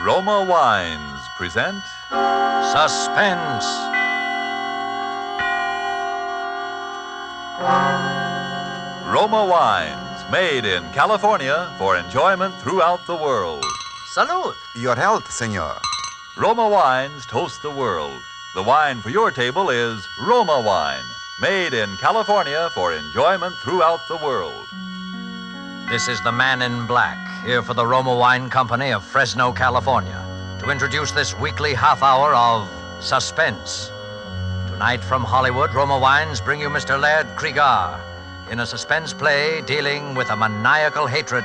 Roma Wines present Suspense. Roma Wines, made in California for enjoyment throughout the world. Salud. Your health, senor. Roma Wines toast the world. The wine for your table is Roma Wine, made in California for enjoyment throughout the world. This is the Man in Black, here for the Roma Wine Company of Fresno, California, to introduce this weekly half hour of Suspense. Tonight from Hollywood, Roma Wines bring you Mr. Laird Cregar in a suspense play dealing with a maniacal hatred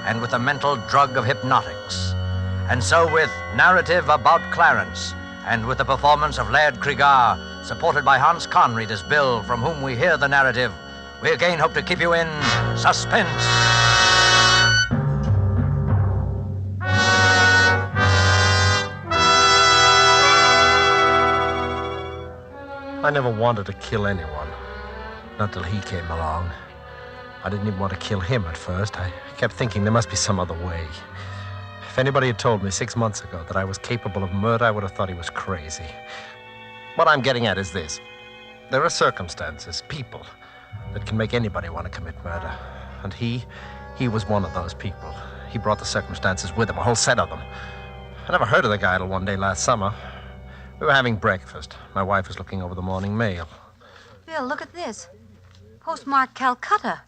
and with the mental drug of hypnotics. And so with narrative about Clarence, and with the performance of Laird Cregar, supported by Hans Conried as Bill, from whom we hear the narrative, we again hope to keep you in suspense. I never wanted to kill anyone. Not till he came along. I didn't even want to kill him at first. I kept thinking there must be some other way. If anybody had told me 6 months ago that I was capable of murder, I would have thought he was crazy. What I'm getting at is this. There are circumstances, people, that can make anybody want to commit murder. And he was one of those people. He brought the circumstances with him, a whole set of them. I never heard of the guy till one day last summer. We were having breakfast. My wife was looking over the morning mail. Bill, look at this. Postmarked Calcutta.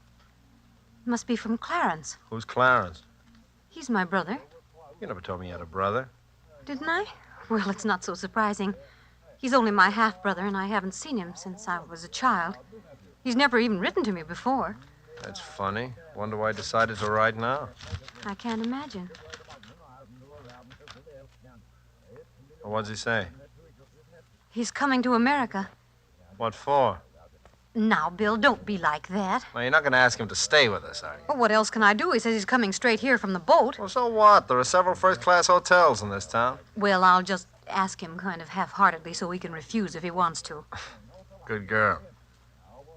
It must be from Clarence. Who's Clarence? He's my brother. You never told me you had a brother. Didn't I? Well, it's not so surprising. He's only my half-brother, and I haven't seen him since I was a child. He's never even written to me before. That's funny. Wonder why I decided to write now. I can't imagine. Well, what's he say? He's coming to America. What for? Now, Bill, don't be like that. Well, you're not going to ask him to stay with us, are you? Well, what else can I do? He says he's coming straight here from the boat. Well, so what? There are several first-class hotels in this town. Well, I'll just ask him kind of half-heartedly so he can refuse if he wants to. Good girl.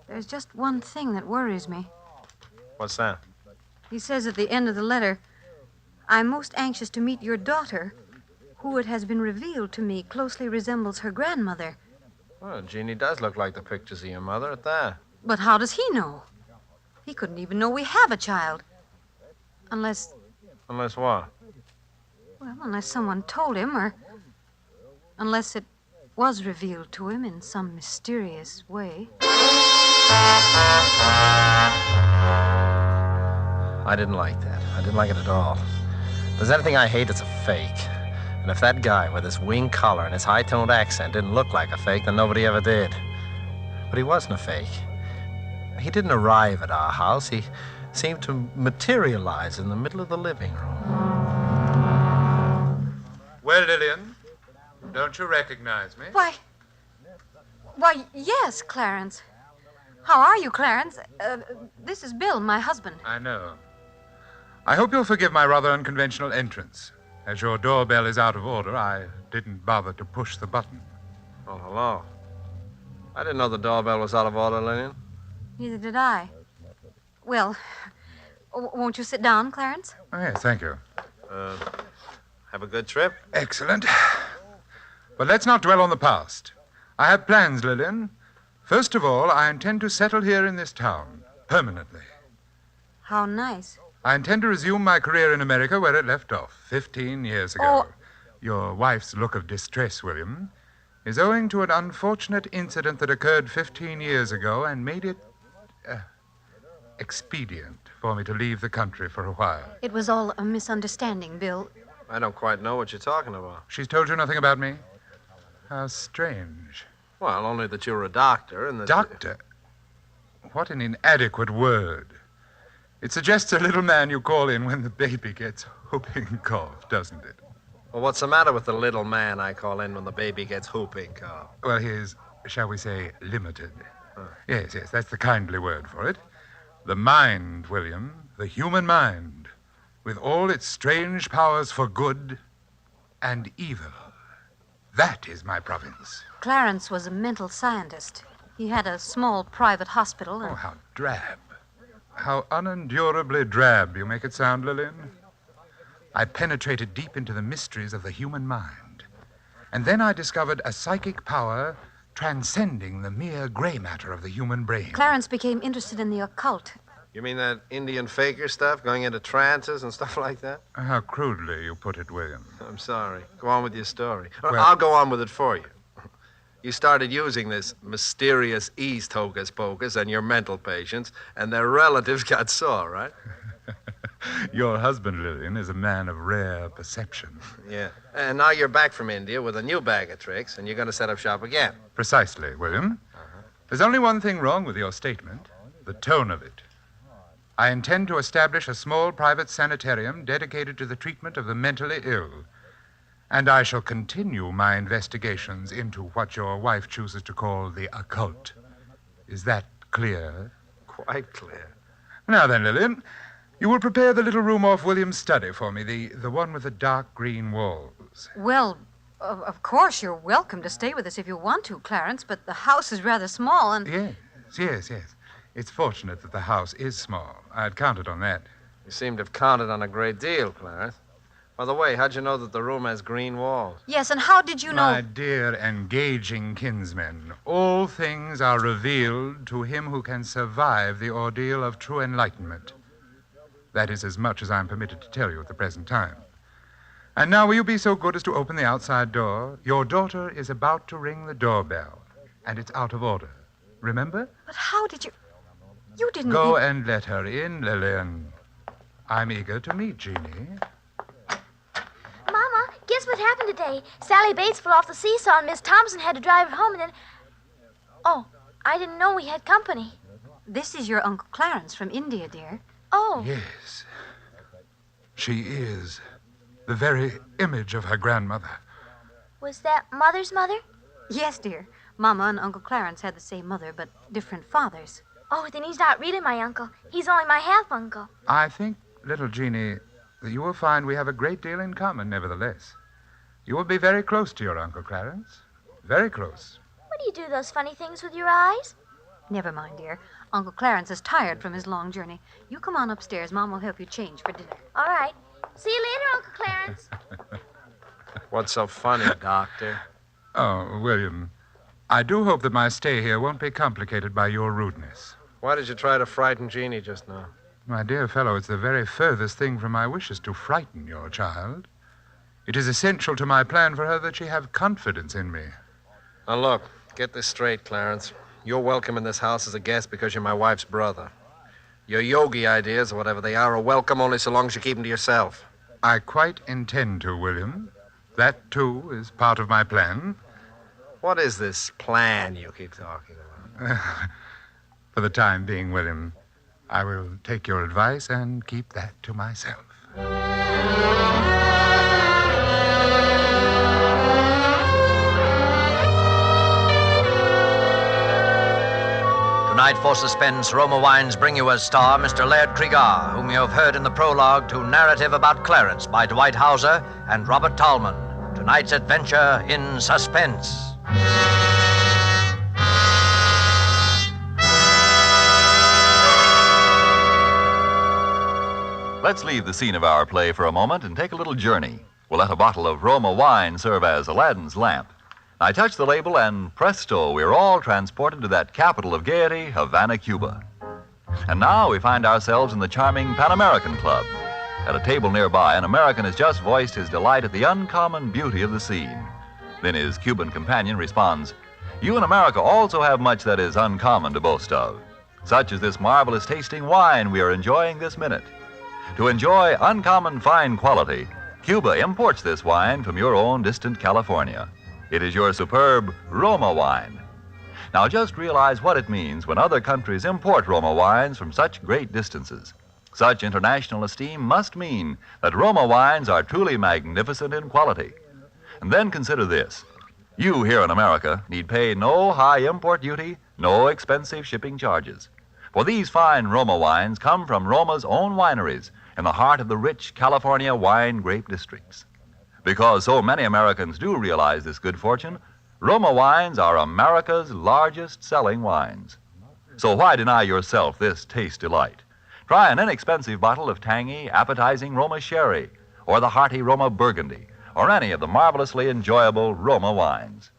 There's just one thing that worries me. What's that? He says at the end of the letter, I'm most anxious to meet your daughter, who it has been revealed to me closely resembles her grandmother. Well, Jeannie does look like the pictures of your mother at that. But how does he know? He couldn't even know we have a child. Unless, Unless what? well, unless someone told him, or unless it was revealed to him in some mysterious way. I didn't like that. I didn't like it at all. If there's anything I hate, it's a fake. And if that guy with his wing collar and his high-toned accent didn't look like a fake, then nobody ever did. But he wasn't a fake. He didn't arrive at our house. He seemed to materialize in the middle of the living room. Well, Lillian, don't you recognize me? Why, yes, Clarence. How are you, Clarence? This is Bill, my husband. I know. I hope you'll forgive my rather unconventional entrance. As your doorbell is out of order, I didn't bother to push the button. Oh, hello. I didn't know the doorbell was out of order, Lillian. Neither did I. Well, won't you sit down, Clarence? Oh, yes, thank you. Have a good trip? Excellent. But let's not dwell on the past. I have plans, Lillian. First of all, I intend to settle here in this town, permanently. How nice. I intend to resume my career in America where it left off 15 years ago. Oh. Your wife's look of distress, William, is owing to an unfortunate incident that occurred 15 years ago and made it expedient for me to leave the country for a while. It was all a misunderstanding, Bill. I don't quite know what you're talking about. She's told you nothing about me? How strange. Well, only that you're a doctor and that... Doctor? What an inadequate word. It suggests a little man you call in when the baby gets whooping cough, doesn't it? Well, what's the matter with the little man I call in when the baby gets whooping cough? Well, he is, shall we say, limited. Yes, that's the kindly word for it. The mind, William, the human mind, with all its strange powers for good and evil. That is my province. Clarence was a mental scientist. He had a small private hospital. Oh, how drab. How unendurably drab you make it sound, Lillian. I penetrated deep into the mysteries of the human mind. And then I discovered a psychic power transcending the mere gray matter of the human brain. Clarence became interested in the occult. You mean that Indian faker stuff, going into trances and stuff like that? How crudely you put it, William. I'm sorry. Go on with your story. Well- I'll go on with it for you. You started using this mysterious East hocus pocus on your mental patients, and their relatives got sore, right? Your husband, Lillian, is a man of rare perception. Yeah. And now you're back from India with a new bag of tricks, and you're going to set up shop again. Precisely, William. There's only one thing wrong with your statement, the tone of it. I intend to establish a small private sanitarium dedicated to the treatment of the mentally ill. And I shall continue my investigations into what your wife chooses to call the occult. Is that clear? Quite clear. Now then, Lillian, you will prepare the little room off William's study for me, the one with the dark green walls. Well, of course, you're welcome to stay with us if you want to, Clarence, but the house is rather small and... Yes. It's fortunate that the house is small. I'd counted on that. You seem to have counted on a great deal, Clarence. By the way, how'd you know that the room has green walls? Yes, and how did you know... My dear, engaging kinsmen, all things are revealed to him who can survive the ordeal of true enlightenment. That is as much as I'm permitted to tell you at the present time. And now will you be so good as to open the outside door? Your daughter is about to ring the doorbell, and it's out of order. Remember? But how did you... You didn't... Go and let her in, Lillian. I'm eager to meet Jeannie. Mama, guess what happened today? Sally Bates fell off the seesaw and Miss Thompson had to drive her home and then... Oh, I didn't know we had company. This is your Uncle Clarence from India, dear. Oh. Yes. She is the very image of her grandmother. Was that Mother's mother? Yes, dear. Mama and Uncle Clarence had the same mother, but different fathers. Oh, then he's not really my uncle. He's only my half-uncle. I think, little Jeannie, that you will find we have a great deal in common, nevertheless. You will be very close to your Uncle Clarence. Very close. What do you do those funny things with your eyes? Never mind, dear. Uncle Clarence is tired from his long journey. You come on upstairs. Mom will help you change for dinner. All right. See you later, Uncle Clarence. What's so funny, Doctor? Oh, William, I do hope that my stay here won't be complicated by your rudeness. Why did you try to frighten Jeannie just now? My dear fellow, it's the very furthest thing from my wishes to frighten your child. It is essential to my plan for her that she have confidence in me. Now, look, get this straight, Clarence. You're welcome in this house as a guest because you're my wife's brother. Your yogi ideas, or whatever they are welcome only so long as you keep them to yourself. I quite intend to, William. That, too, is part of my plan. What is this plan you keep talking about? For the time being, William, I will take your advice and keep that to myself. Tonight for Suspense, Roma Wines bring you as star Mr. Laird Cregar, whom you have heard in the prologue to Narrative About Clarence by Dwight Hauser and Robert Tallman. Tonight's adventure in suspense. Let's leave the scene of our play for a moment and take a little journey. We'll let a bottle of Roma wine serve as Aladdin's lamp. I touch the label and presto, we're all transported to that capital of gaiety, Havana, Cuba. And now we find ourselves in the charming Pan American Club. At a table nearby, an American has just voiced his delight at the uncommon beauty of the scene. Then his Cuban companion responds, "You in America also have much that is uncommon to boast of, such as this marvelous tasting wine we are enjoying this minute. To enjoy uncommon fine quality, Cuba imports this wine from your own distant California. It is your superb Roma wine. Now just realize what it means when other countries import Roma wines from such great distances. Such international esteem must mean that Roma wines are truly magnificent in quality. And then consider this. You here in America need pay no high import duty, no expensive shipping charges. For these fine Roma wines come from Roma's own wineries in the heart of the rich California wine grape districts. Because so many Americans do realize this good fortune, Roma wines are America's largest selling wines. So why deny yourself this taste delight? Try an inexpensive bottle of tangy, appetizing Roma sherry, or the hearty Roma Burgundy, or any of the marvelously enjoyable Roma wines.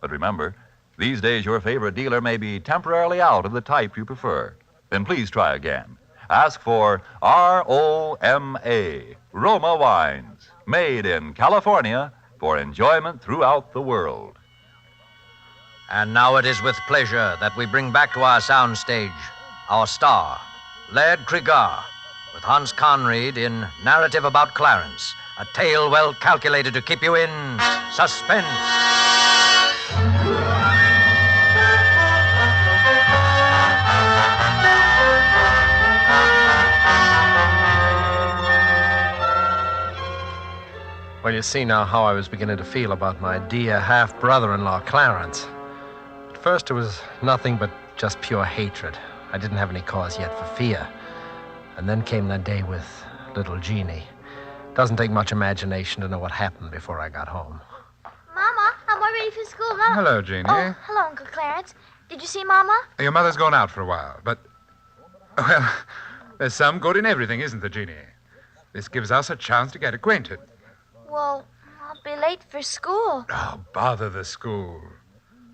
But remember, these days your favorite dealer may be temporarily out of the type you prefer. Then please try again. Ask for R-O-M-A, Roma Wines, made in California for enjoyment throughout the world. And now it is with pleasure that we bring back to our soundstage our star, Laird Cregar, with Hans Conried in Narrative About Clarence, a tale well calculated to keep you in suspense. Well, you see now how I was beginning to feel about my dear half-brother-in-law, Clarence. At first, it was nothing but just pure hatred. I didn't have any cause yet for fear. And then came that day with little Jeannie. Doesn't take much imagination to know what happened before I got home. Mama, I'm all ready for school. Mama. Hello, Jeannie. Oh, hello, Uncle Clarence. Did you see Mama? Your mother's gone out for a while, but... Well, there's some good in everything, isn't there, Jeannie? This gives us a chance to get acquainted. Well, I'll be late for school. Oh, bother the school.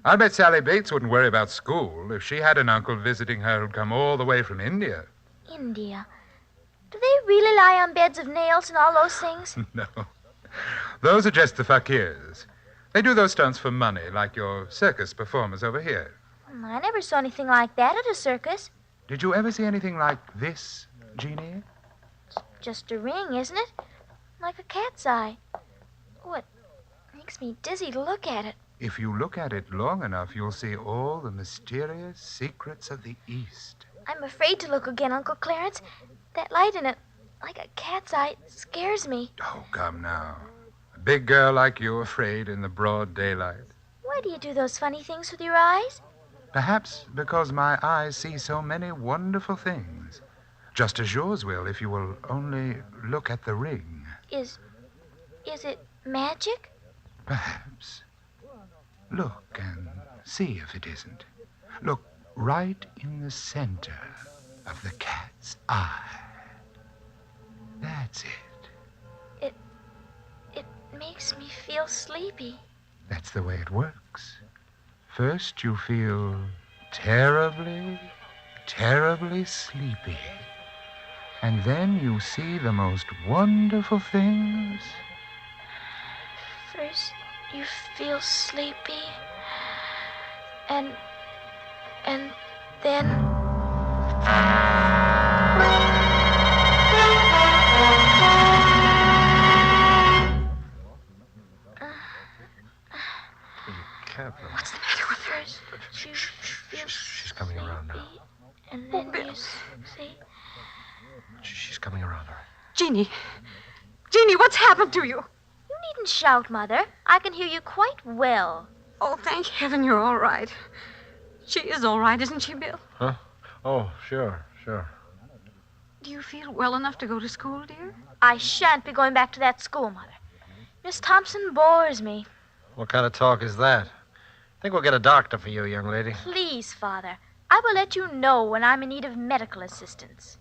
I'll bet Sally Bates wouldn't worry about school if she had an uncle visiting her who'd come all the way from India. India? Do they really lie on beds of nails and all those things? No. Those are just the fakirs. They do those stunts for money, like your circus performers over here. I never saw anything like that at a circus. Did you ever see anything like this, Jeannie? Just a ring, isn't it? Like a cat's eye. Oh, it makes me dizzy to look at it. If you look at it long enough, you'll see all the mysterious secrets of the East. I'm afraid to look again, Uncle Clarence. That light in it, like a cat's eye, scares me. Oh, come now. A big girl like you afraid in the broad daylight. Why do you do those funny things with your eyes? Perhaps because my eyes see so many wonderful things. Just as yours will if you will only look at the ring. Is it magic? Perhaps. Look and see if it isn't. Look right in the center of the cat's eye. That's it. It makes me feel sleepy. That's the way it works. First you feel terribly, terribly sleepy. And then you see the most wonderful things. First, you feel sleepy, and then... Catherine. What's the matter with her? First, you feel She's coming around now. and then Bill. you see... She's coming around her. Jeannie, what's happened to you? You needn't shout, Mother. I can hear you quite well. Oh, thank heaven you're all right. She is all right, isn't she, Bill? Huh? Oh, sure. Do you feel well enough to go to school, dear? I shan't be going back to that school, Mother. Miss Thompson bores me. What kind of talk is that? I think we'll get a doctor for you, young lady. Please, Father. I will let you know when I'm in need of medical assistance.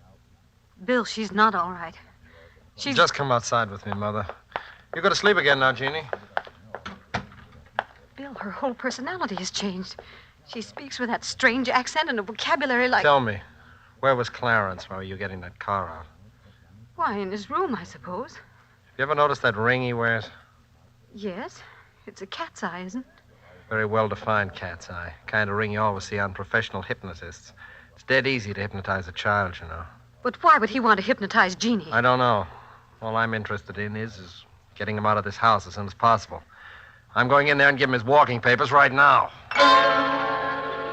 Bill, she's not all right. She's... Just come outside with me, Mother. You go to sleep again now, Jeannie. Bill, her whole personality has changed. She speaks with that strange accent and a vocabulary like... Tell me, where was Clarence while you were getting that car out? Why, in his room, I suppose. You ever notice that ring he wears? Yes. It's a cat's eye, isn't it? Very well-defined cat's eye. Kind of ring you always see on professional hypnotists. It's dead easy to hypnotize a child, you know. But why would he want to hypnotize Jeannie? I don't know. All I'm interested in is getting him out of this house as soon as possible. I'm going in there and give him his walking papers right now.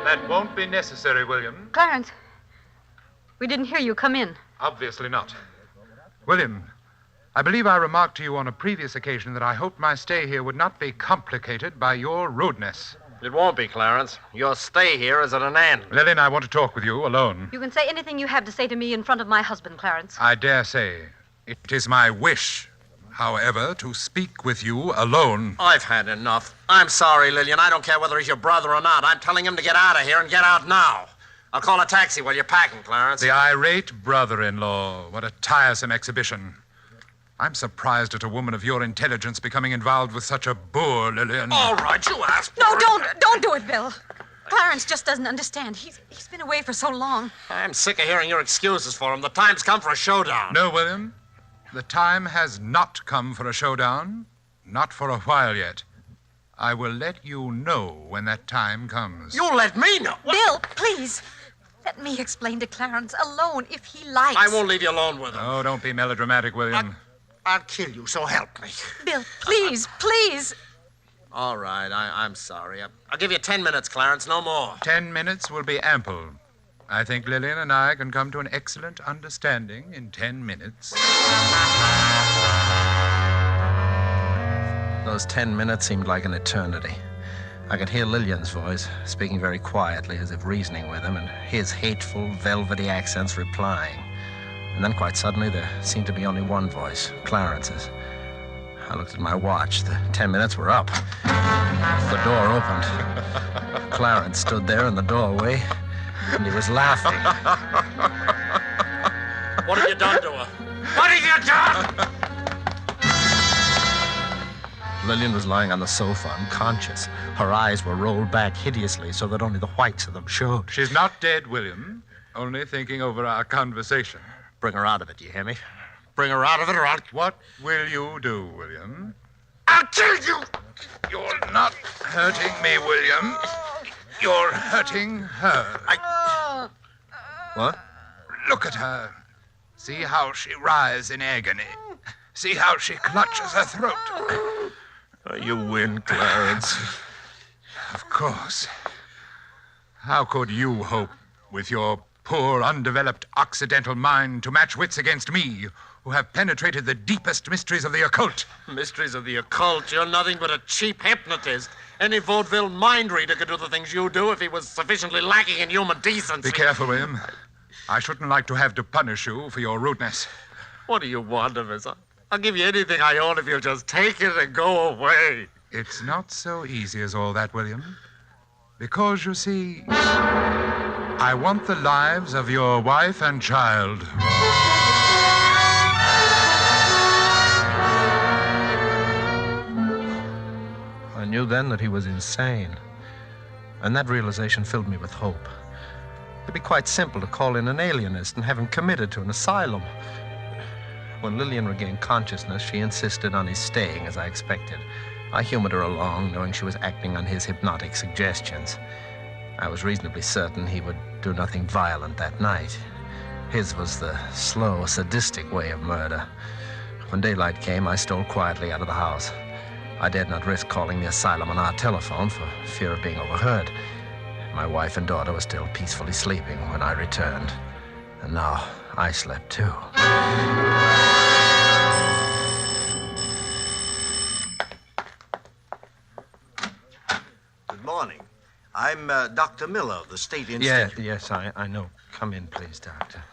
That won't be necessary, William. Clarence, we didn't hear you come in. Obviously not. William, I believe I remarked to you on a previous occasion that I hoped my stay here would not be complicated by your rudeness. It won't be, Clarence. Your stay here is at an end. Lillian, I want to talk with you alone. You can say anything you have to say to me in front of my husband, Clarence. I dare say it is my wish, however, to speak with you alone. I've had enough. I'm sorry, Lillian. I don't care whether he's your brother or not. I'm telling him to get out of here and get out now. I'll call a taxi while you're packing, Clarence. The irate brother-in-law. What a tiresome exhibition. I'm surprised at a woman of your intelligence becoming involved with such a boor, Lillian. All right, you asked. No, don't do it, Bill. Clarence just doesn't understand. He's been away for so long. I'm sick of hearing your excuses for him. The time's come for a showdown. No, William. The time has not come for a showdown. Not for a while yet. I will let you know when that time comes. You'll let me know. Bill, please. Let me explain to Clarence alone if he likes. I won't leave you alone with him. Oh, don't be melodramatic, William. I'll kill you, so help me. Bill, please, please. All right, I'm sorry. I'll give you 10 minutes, Clarence, no more. 10 minutes will be ample. I think Lillian and I can come to an excellent understanding in 10 minutes. Those 10 minutes seemed like an eternity. I could hear Lillian's voice, speaking very quietly as if reasoning with him, and his hateful, velvety accents replying. And then quite suddenly there seemed to be only one voice, Clarence's. I looked at my watch. The 10 minutes were up. The door opened. Clarence stood there in the doorway, and he was laughing. What have you done to her? What have you done? Lillian was lying on the sofa, unconscious. Her eyes were rolled back hideously so that only the whites of them showed. She's not dead, William. Only thinking over our conversation. Bring her out of it, you hear me? Bring her out of it or I'll... What will you do, William? I'll kill you! You're not hurting me, William. You're hurting her. What? Look at her. See how she writhes in agony. See how she clutches her throat. You win, Clarence. Of course. How could you hope, with your poor, undeveloped, Occidental mind, to match wits against me, who have penetrated the deepest mysteries of the occult? Mysteries of the occult? You're nothing but a cheap hypnotist. Any vaudeville mind reader could do the things you do if he was sufficiently lacking in human decency. Be careful, William. I shouldn't like to have to punish you for your rudeness. What do you want of us? I'll give you anything I own if you'll just take it and go away. It's not so easy as all that, William. Because, you see, I want the lives of your wife and child. I knew then that he was insane. And that realization filled me with hope. It'd be quite simple to call in an alienist and have him committed to an asylum. When Lillian regained consciousness, she insisted on his staying, as I expected. I humored her along, knowing she was acting on his hypnotic suggestions. I was reasonably certain he would do nothing violent that night. His was the slow, sadistic way of murder. When daylight came, I stole quietly out of the house. I dared not risk calling the asylum on our telephone for fear of being overheard. My wife and daughter were still peacefully sleeping when I returned. And now I slept too. Good morning. I'm Dr. Miller of the State Institute. Yes, I know. Come in, please, Doctor.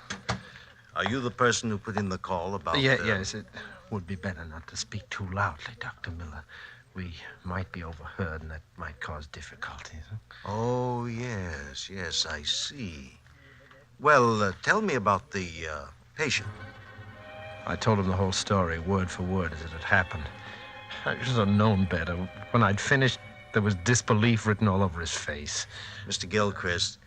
Are you the person who put in the call about... Yes, it would be better not to speak too loudly, Dr. Miller. We might be overheard, and that might cause difficulties. Oh, yes, I see. Well, tell me about the patient. I told him the whole story, word for word, as it had happened. I should have known better. When I'd finished, there was disbelief written all over his face. Mr. Gilchrist,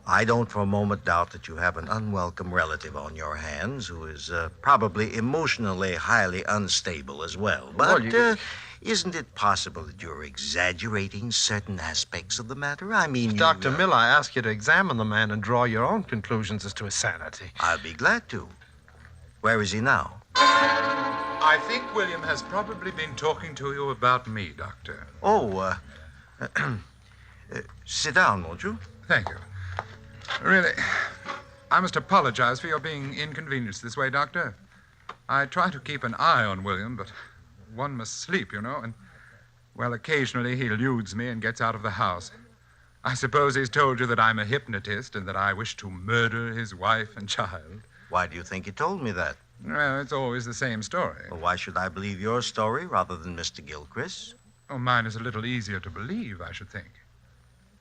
I don't for a moment doubt that you have an unwelcome relative on your hands who is probably emotionally highly unstable as well. But isn't it possible that you're exaggerating certain aspects of the matter? I mean, Dr. Miller, I ask you to examine the man and draw your own conclusions as to his sanity. I'll be glad to. Where is he now? I think William has probably been talking to you about me, Doctor. Oh, sit down, won't you? Thank you. Really, I must apologize for your being inconvenienced this way, Doctor. I try to keep an eye on William, but one must sleep, you know, and, well, occasionally he eludes me and gets out of the house. I suppose he's told you that I'm a hypnotist and that I wish to murder his wife and child. Why do you think he told me that? Well, it's always the same story. Well, why should I believe your story rather than Mr. Gilchrist's? Oh, mine is a little easier to believe, I should think.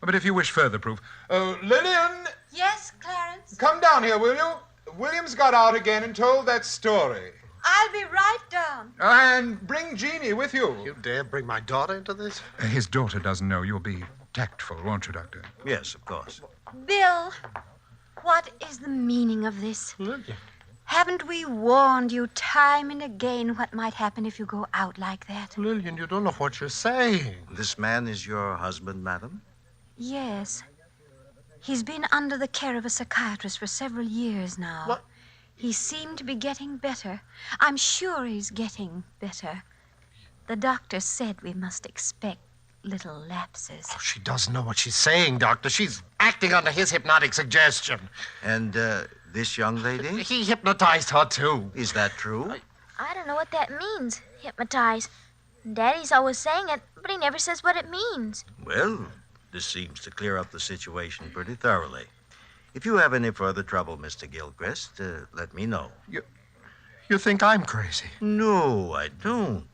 But if you wish further proof... Oh, Lillian! Yes, Clarence? Come down here, will you? William's got out again and told that story. I'll be right down. And bring Jeannie with you. You dare bring my daughter into this? His daughter doesn't know. You'll be tactful, won't you, Doctor? Yes, of course. Bill, what is the meaning of this? Lillian. Haven't we warned you time and again what might happen if you go out like that? Lillian, you don't know what you're saying. This man is your husband, madam? Yes. He's been under the care of a psychiatrist for several years now. What? He seemed to be getting better. I'm sure he's getting better. The doctor said we must expect little lapses. Oh, she doesn't know what she's saying, Doctor. She's acting under his hypnotic suggestion. And this young lady? He hypnotized her, too. Is that true? I don't know what that means, hypnotize. Daddy's always saying it, but he never says what it means. Well, this seems to clear up the situation pretty thoroughly. If you have any further trouble, Mr. Gilchrist, let me know. You think I'm crazy? No, I don't.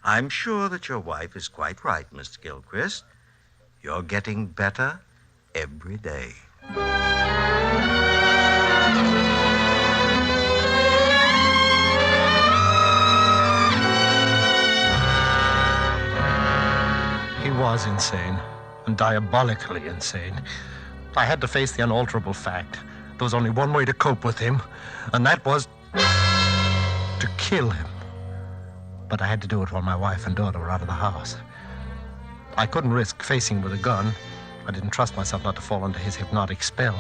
I'm sure that your wife is quite right, Mr. Gilchrist. You're getting better every day. He was insane, and diabolically insane. I had to face the unalterable fact. There was only one way to cope with him, and that was to kill him. But I had to do it while my wife and daughter were out of the house. I couldn't risk facing him with a gun. I didn't trust myself not to fall under his hypnotic spell.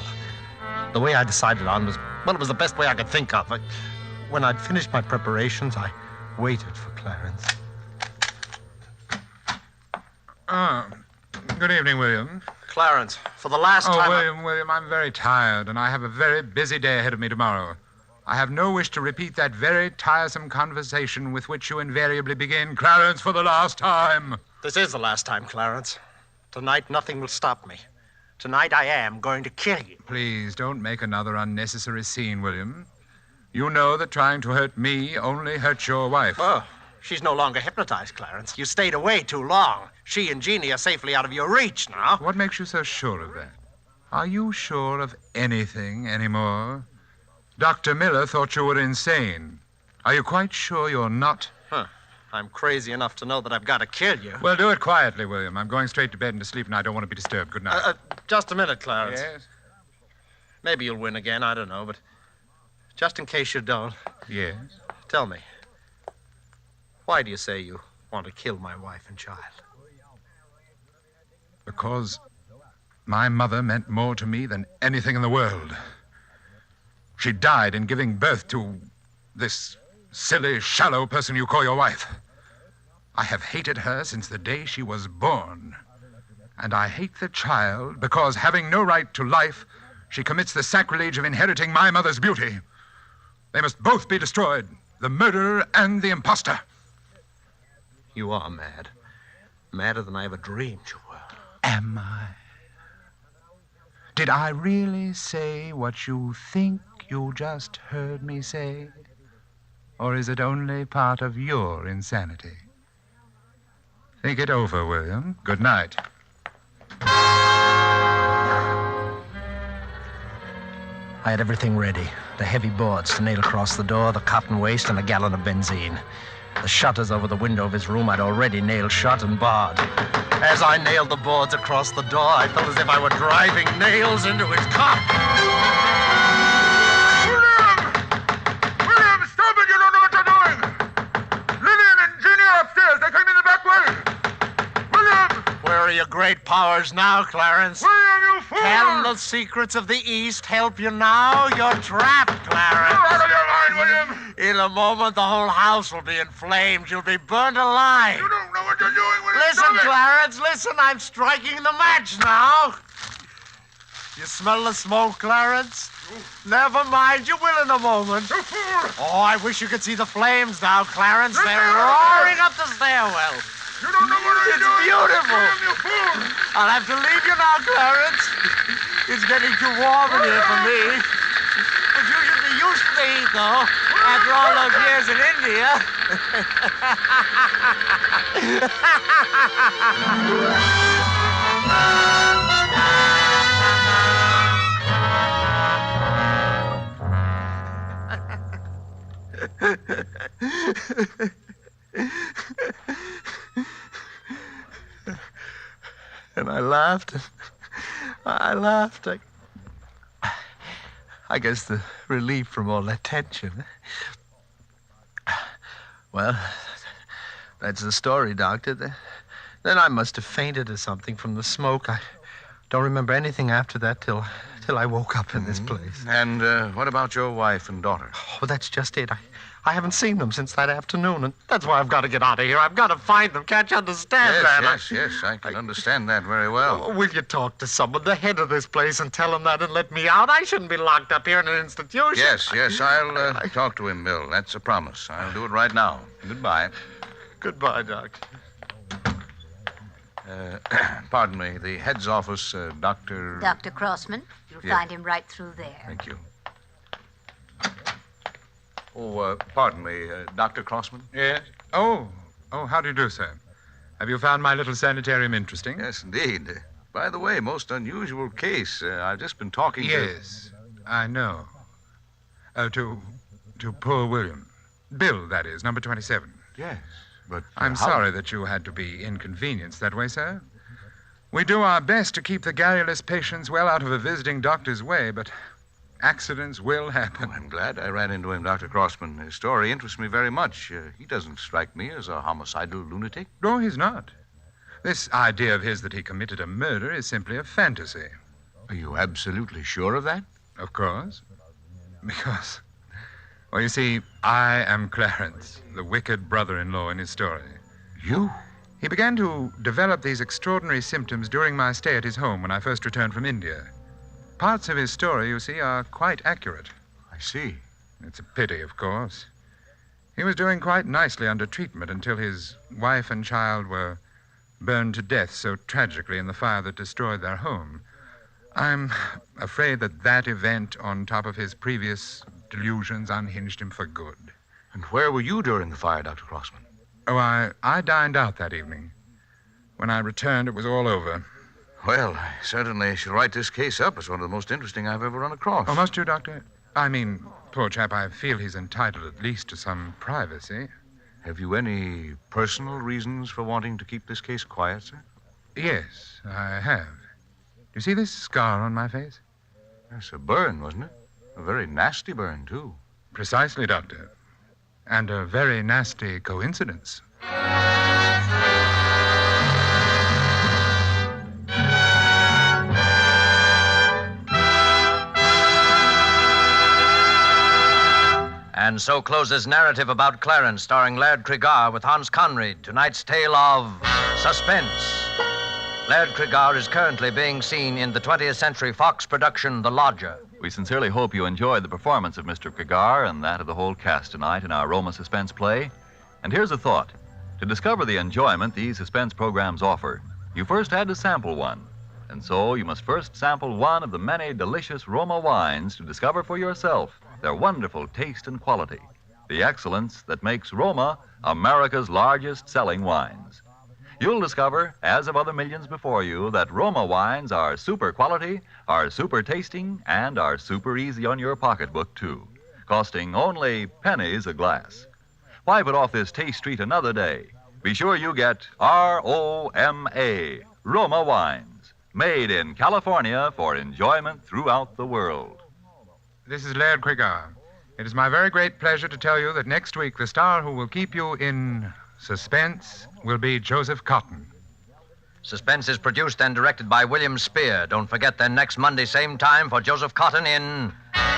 The way I decided on was, well, it was the best way I could think of. When I'd finished my preparations, I waited for Clarence. Good evening, William. Clarence, for the last time... William, I'm very tired, and I have a very busy day ahead of me tomorrow. I have no wish to repeat that very tiresome conversation with which you invariably begin, Clarence, for the last time. This is the last time, Clarence. Tonight, nothing will stop me. Tonight, I am going to kill you. Please don't make another unnecessary scene, William. You know that trying to hurt me only hurts your wife. Oh, she's no longer hypnotized, Clarence. You stayed away too long. She and Jeannie are safely out of your reach now. What makes you so sure of that? Are you sure of anything anymore? Dr. Miller thought you were insane. Are you quite sure you're not? I'm crazy enough to know that I've got to kill you. Well, do it quietly, William. I'm going straight to bed and to sleep, and I don't want to be disturbed. Good night. Just a minute, Clarence. Yes? Maybe you'll win again. I don't know, but just in case you don't, Yes? tell me, why do you say you want to kill my wife and child? Because my mother meant more to me than anything in the world. She died in giving birth to this silly, shallow person you call your wife. I have hated her since the day she was born. And I hate the child because, having no right to life, she commits the sacrilege of inheriting my mother's beauty. They must both be destroyed, the murderer and the imposter. You are mad. Madder than I ever dreamed you were. Am I? Did I really say what you think you just heard me say? Or is it only part of your insanity? Think it over, William. Good night. I had everything ready. The heavy boards to nail across the door, the cotton waste, and a gallon of benzine. The shutters over the window of his room I'd already nailed shut and barred. As I nailed the boards across the door, I felt as if I were driving nails into his cock. William, stop it! You don't know what you're doing! Lillian and Jeannie are upstairs. They came in the back way. William! Where are your great powers now, Clarence? William, you fool! Can the secrets of the East help you now? You're trapped, Clarence. You're out of your mind, William! In a moment, the whole house will be in flames. You'll be burnt alive. You don't know what you're doing, William! Listen, Stop it! Clarence, listen. I'm striking the match now. You smell the smoke, Clarence? Never mind. You will in a moment. You fool! Oh, I wish you could see the flames now, Clarence. They're roaring up the stairwell. You don't know what you're It's doing! beautiful. William, you fool! I'll have to leave you now, Clarence. It's getting too warm in here for me. But you should be used to the heat, though, after all those years in India. And I laughed. I guess the relief from all that tension. Well, that's the story, Doctor. Then I must have fainted or something from the smoke. I don't remember anything after that till I woke up in this place. And what about your wife and daughter? Oh, that's just it. I haven't seen them since that afternoon, and that's why I've got to get out of here. I've got to find them. Can't you understand that? Yes, I can understand that very well. Oh, will you talk to someone, the head of this place, and tell him that and let me out? I shouldn't be locked up here in an institution. Yes, I'll talk to him, Bill. That's a promise. I'll do it right now. Goodbye. Goodbye, Doctor. Pardon me, the head's office, Dr. Dr. Crossman. You'll find him right through there. Thank you. Oh, pardon me, Dr. Crossman? Yes? Oh, how do you do, sir? Have you found my little sanitarium interesting? Yes, indeed. By the way, most unusual case. I've just been talking Yes, I know. To poor William. Bill, that is, number 27. Yes, but... I'm sorry that you had to be inconvenienced that way, sir. We do our best to keep the garrulous patients well out of a visiting doctor's way, but accidents will happen. Oh, I'm glad I ran into him, Dr. Crossman. His story interests me very much. He doesn't strike me as a homicidal lunatic. No, he's not. This idea of his that he committed a murder is simply a fantasy. Are you absolutely sure of that? Of course. Because, well, you see, I am Clarence, the wicked brother-in-law in his story. You? He began to develop these extraordinary symptoms during my stay at his home when I first returned from India. Parts of his story, you see, are quite accurate. I see. It's a pity, of course. He was doing quite nicely under treatment until his wife and child were burned to death so tragically in the fire that destroyed their home. I'm afraid that event, on top of his previous delusions, unhinged him for good. And where were you during the fire, Dr. Crossman? Oh, I dined out that evening. When I returned, it was all over. Well, I certainly shall write this case up as one of the most interesting I've ever run across. Oh, must you, Doctor? I mean, poor chap, I feel he's entitled at least to some privacy. Have you any personal reasons for wanting to keep this case quiet, sir? Yes, I have. Do you see this scar on my face? Yes, a burn, wasn't it? A very nasty burn, too. Precisely, Doctor. And a very nasty coincidence. And so closes narrative about Clarence, starring Laird Cregar with Hans Conried, tonight's tale of suspense. Laird Cregar is currently being seen in the 20th Century Fox production, The Lodger. We sincerely hope you enjoyed the performance of Mr. Cregar and that of the whole cast tonight in our Roma suspense play. And here's a thought. To discover the enjoyment these suspense programs offer, you first had to sample one. And so you must first sample one of the many delicious Roma wines to discover for yourself their wonderful taste and quality, the excellence that makes Roma America's largest selling wines. You'll discover, as of other millions before you, that Roma wines are super quality, are super tasting, and are super easy on your pocketbook, too, costing only pennies a glass. Why put off this taste treat another day? Be sure you get R-O-M-A, Roma wines, made in California for enjoyment throughout the world. This is Laird Cregar. It is my very great pleasure to tell you that next week the star who will keep you in suspense will be Joseph Cotton. Suspense is produced and directed by William Spear. Don't forget then next Monday, same time, for Joseph Cotton in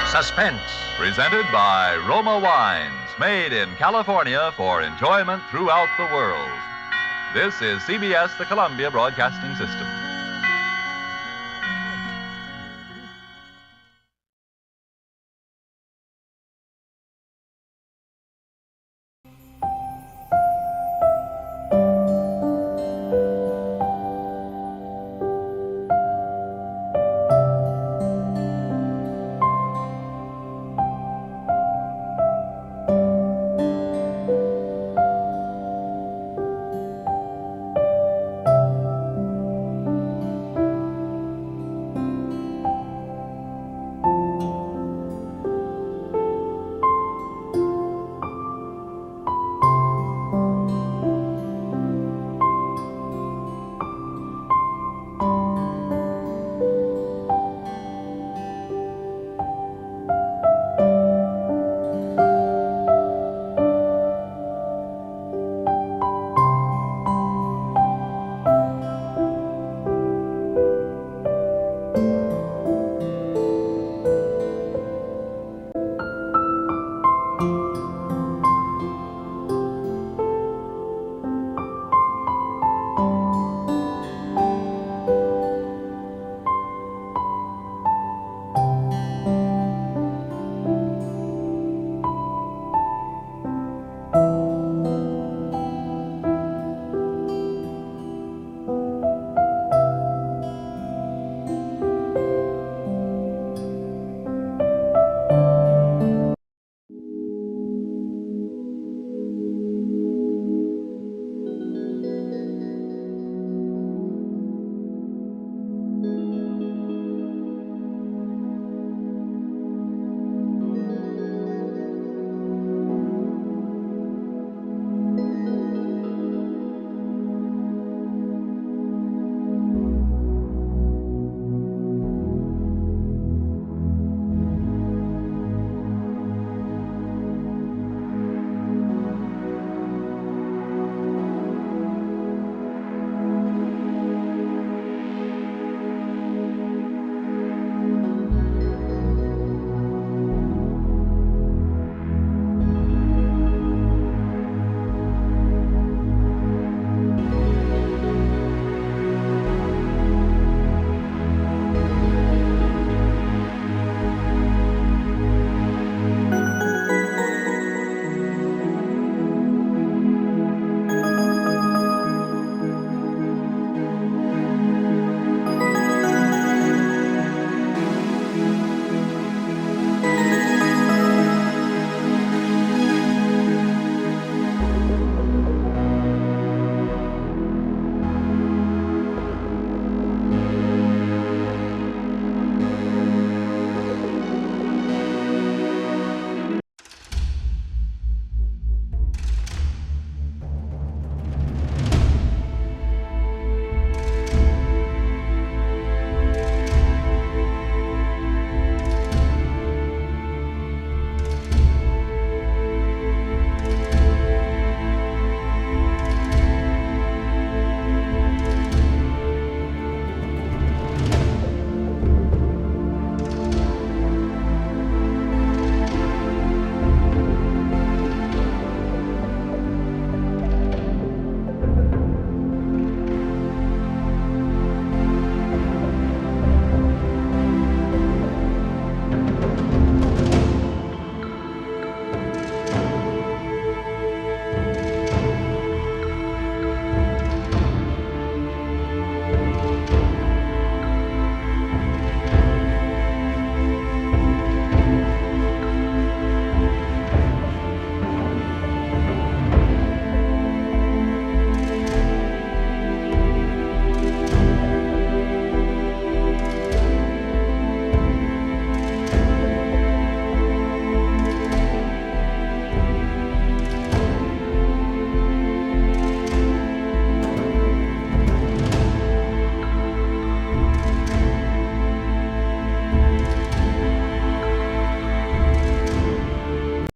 Suspense. Presented by Roma Wines, made in California for enjoyment throughout the world. This is CBS, the Columbia Broadcasting System.